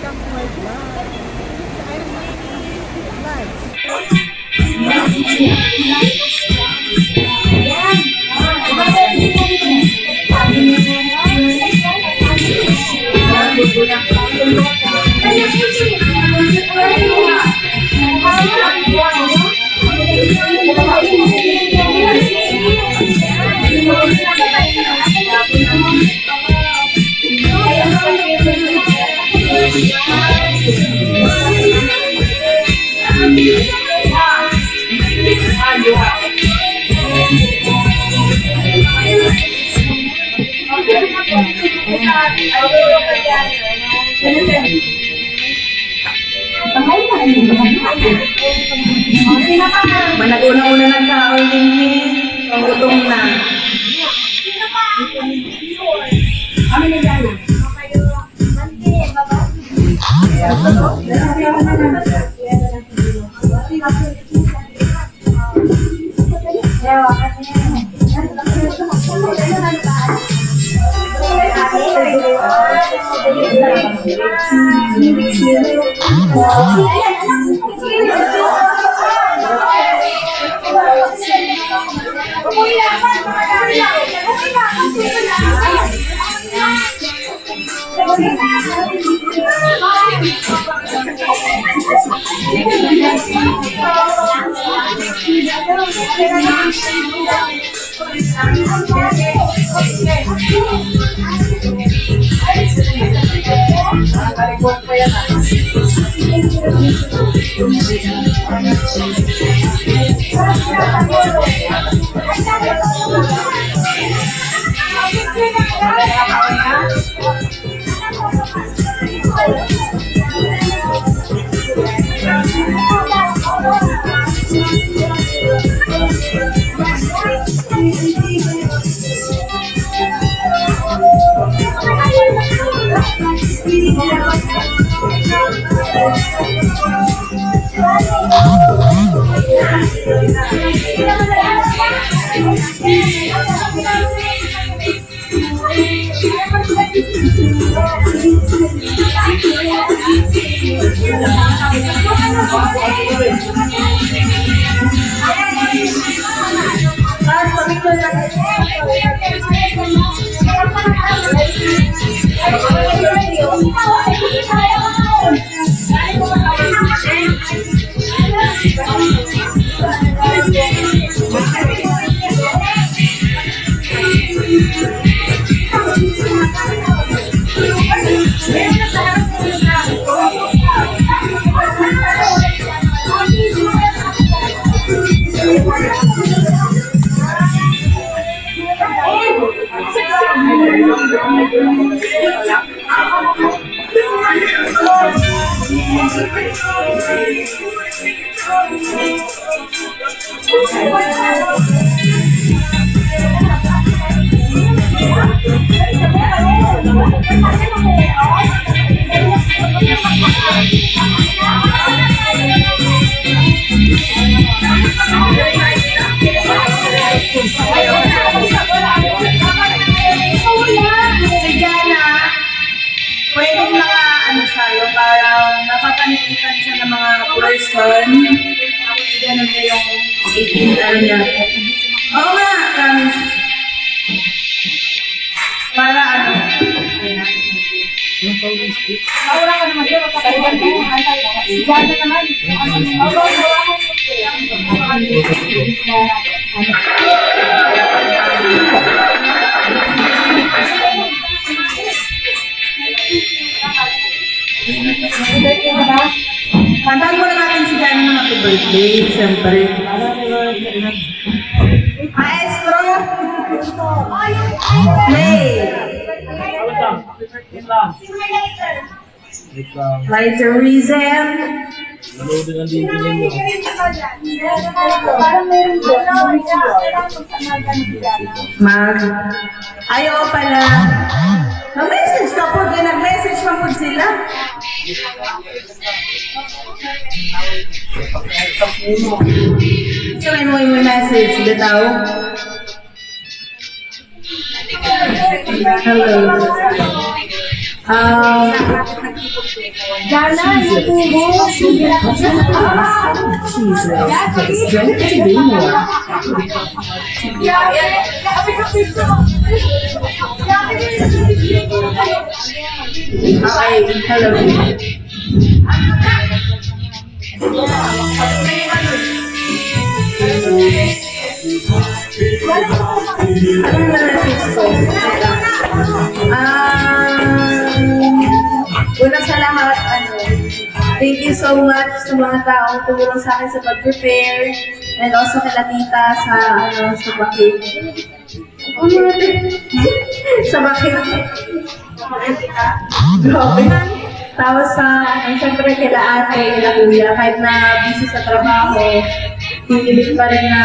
welcome to my vlog. Manag-una-una ng kaon din eh. Pangutong na. Napapanikitan siya ng mga person. Tapos ganun na yung ano niya. Oo nga, promise. Para ano? Wala ka naman yun. Gana naman. Kantahan muna natin si Jana ng happy birthday, siyempre. Maestro! Play! Lighter-ism. Mag. Ayaw pala. Nag-message ka po. Nag-message pa po sila. Sabay mo yung message. Bitaw. Hello. Okay, hello. Anong na-message ko? Una sa lahat, thank you so much sa mga taong tumulong sa akin sa pag-prepare and also kay Tita sa, sa bakit. Sa bakit. Grabe. Tapos syempre kila ate, kila kuya, kahit na busy sa trabaho, pinilit pa rin na,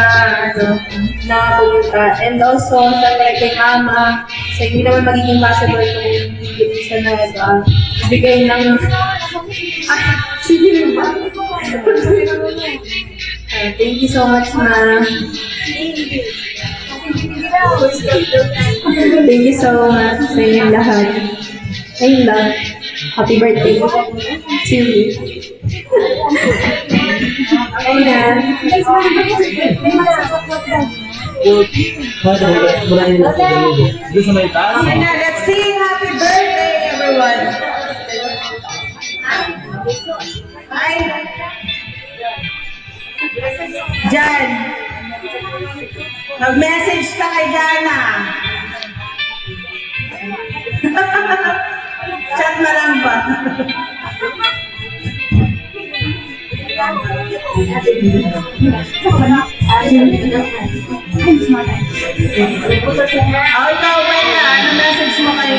na pumunta. And also, syempre kay mama, so hindi naman magiging possible kung hindi siya na, bigay ng, sige ba? Thank you so much, ma. Thank you so much sa inyong lahat. Ayun lang. Happy birthday to you. Ayun na. Okay na, let's sing happy birthday, everyone. Ay. Jan. Mag-message ka kay Jana. Chat na lang ba? Ikaw ba na? Ano message mo kay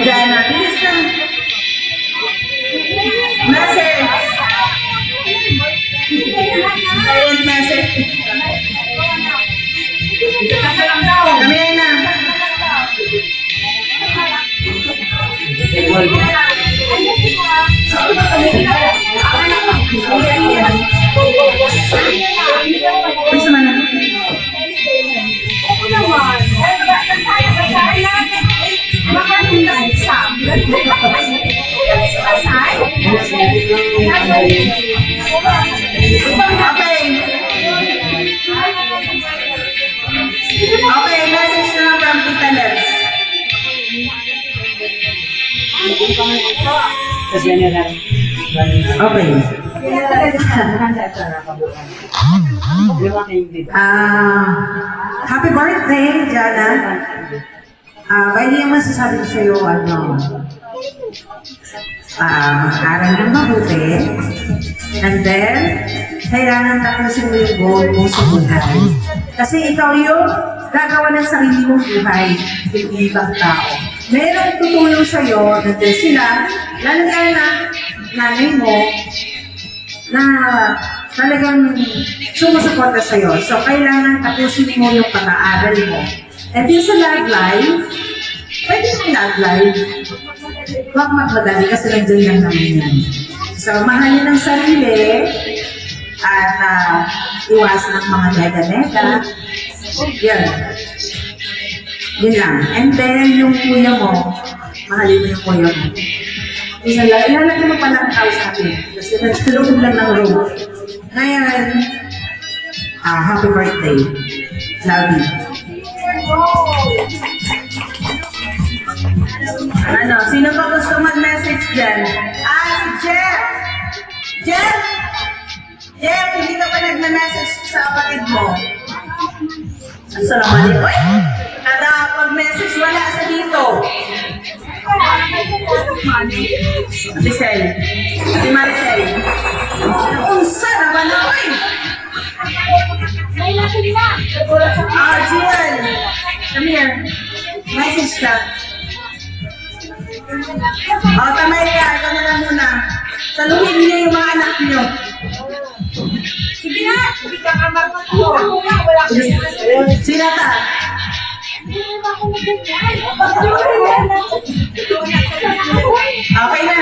Jana? Bilis na. Message. Silent message. Kami na. Bisa mana? Okay, message na from Tita Lebs. Okay. Happy birthday, Jana. Pwede yung masasabi ko sa'yo, aral ng mabuti. And then, kailangan tapusin mo yung goal mo sa buhay. Kasi ikaw yung gagawa ng sarili mong buhay, hindi ibang tao. Merong tutulong sa'yo, nandiyan sila, lalo na nanay mo, na talagang sumusuporta sa'yo. So, kailangan tapusin mo yung pag-aaral mo. And din sa love life, pwede yung love life. Huwag magmadali kasi nandiyan lang naman yan. So, mahalin ang sarili at iwasan ang mga nega-nega. Yan. Yun lang. And then, yung kuya mo, mahalin mo yung kuya mo. Ilalagay mo pala ang tao sa akin. Kasi nagsulog lang ng room. Ngayon, happy birthday. Love you. Sino pa gusto mag-message dyan? Si Jeff! Jeff! Jeff, hindi ka pa nag-message sa kapatid mo. Assalamualaikum. Uy! Kada pag-message, wala sa dito. Maricel. Si Maricel. Unsa naman na, uy! Jian. Come here. Message ka. Tamay ka. Ikaw na lang muna. Saluhin niyo yung mga anak niyo. Sige na. Hindi ka kamar na ko. Sino ka? Okay na.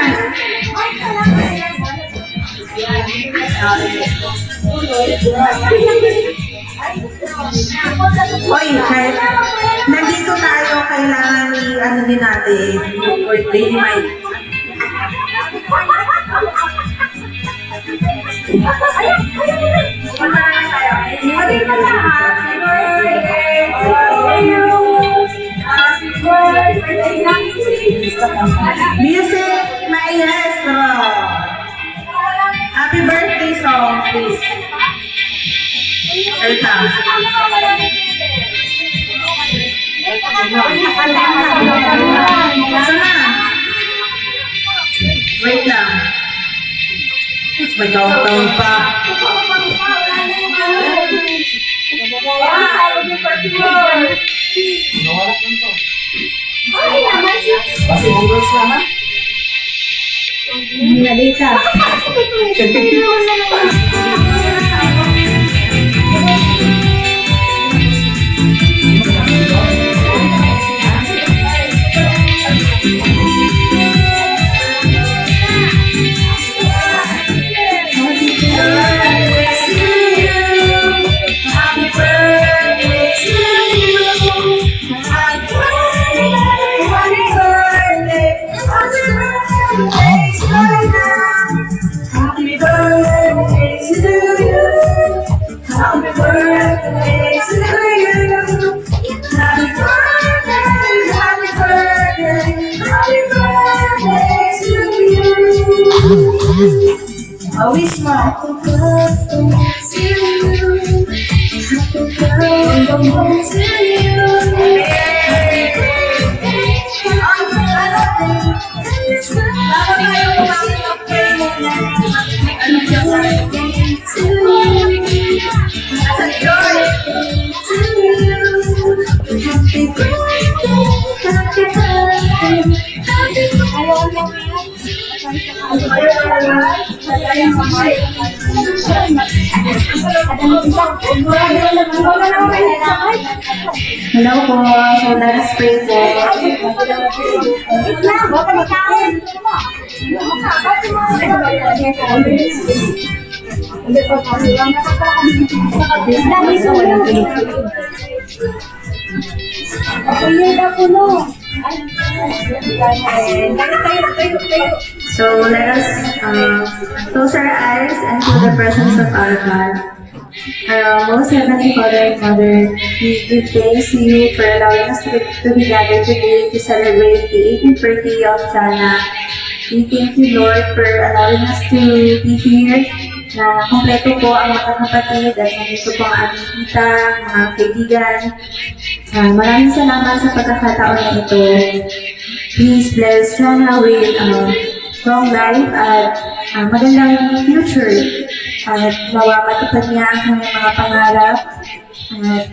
Oy, nandito tayo, kailangan din natin yung birthday ni Mike. Happy birthday to you. Happy birthday. Music maestro. Happy birthday song, please. Welcome. Sana. Wait lang. May countdown pa. Wish mo. Hello po. So, let us pray po. So, let us close our eyes and feel the presence of our God. Our most heavenly Father and Mother, we give thanks to you for allowing us to be gathered today to celebrate the 18th birthday of Jana. We thank you, Lord, for allowing us to be here, na kompleto po ang mga kapatid at nandito po ang aming tita, mga kaibigan. Maraming salamat sa pagkakataon na ito. Please bless Jana with long life at magandang future. At nawa matupad niya ang kanyang mga pangarap. At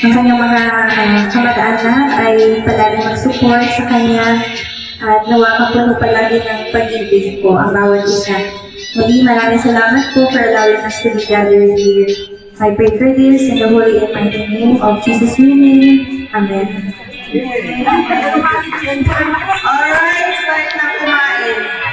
ang kanyang mga kamag-anak ay palagi mag-support sa kanya. At nawa kapuno palagi ng pag-ibig po ang bawat isa. Muli, maraming salamat po for allowing us to be gathered here. I pray for this in the holy and mighty name of Jesus' name. Amen. Alright, start na kumain.